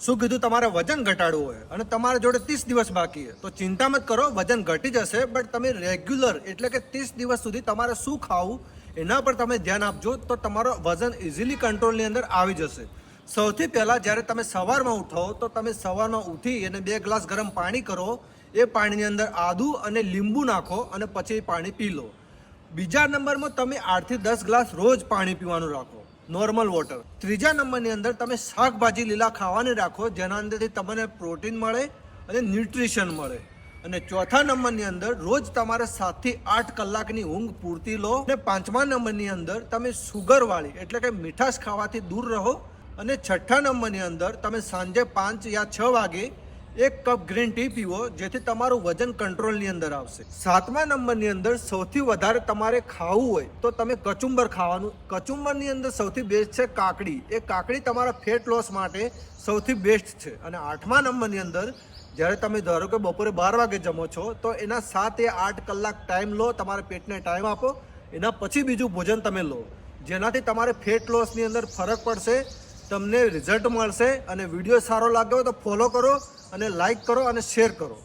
શું કીધું તમારે વજન ઘટાડવું હોય અને તમારા જોડે 30 દિવસ બાકી છે તો ચિંતા મત કરો, વજન ઘટી જશે. બટ તમે રેગ્યુલર એટલે કે 30 દિવસ સુધી તમારે શું ખાવું એના પર તમે ધ્યાન આપજો તો તમારો વજન ઇઝીલી કંટ્રોલની અંદર આવી જશે. સૌથી પહેલાં જ્યારે તમે સવારમાં ઉઠો તો તમે સવારમાં ઉઠી અને 2 ગ્લાસ ગરમ પાણી કરો. એ પાણીની અંદર આદુ અને લીંબુ નાખો અને પછી એ પાણી પી લો. બીજા નંબરમાં તમે 8 થી 10 ગ્લાસ રોજ પાણી પીવાનું રાખો, નોર્મલ વોટર. ત્રીજા નંબરની અંદર તમે શાકભાજી લીલા ખાવાની રાખો, જેના અંદરથી તમને પ્રોટીન મળે અને ન્યુટ્રિશન મળે. અને ચોથા નંબરની અંદર રોજ તમારે 7 થી 8 કલાકની ઊંઘ પૂરતી લો. અને પાંચમા નંબરની અંદર તમે સુગરવાળી એટલે કે મીઠાશ ખાવાથી દૂર રહો. અને છઠ્ઠા નંબરની અંદર તમે સાંજે 5 યા 6 વાગે 1 કપ ગ્રીન ટી પીવો, જેથી તમારું વજન કંટ્રોલની અંદર આવશે. સાતમા નંબરની અંદર સૌથી વધારે તમારે ખાવું હોય તો તમે કચુંબર ખાવાનું. કચુંબરની અંદર સૌથી બેસ્ટ છે કાકડી. એ કાકડી તમારા ફેટ લોસ માટે સૌથી બેસ્ટ છે. અને આઠમા નંબરની અંદર જ્યારે તમે ધારો કે બપોરે 12 વાગે જમો છો તો એના 7 યા 8 કલાક ટાઈમ લો, તમારા પેટને ટાઈમ આપો. એના પછી બીજું ભોજન તમે લો, જેનાથી તમારે ફેટ લોસની અંદર ફરક પડશે, તમને રિઝલ્ટ મળશે. અને વિડીયો સારો લાગ્યો તો ફોલો કરો અને લાઈક કરો અને શેર કરો.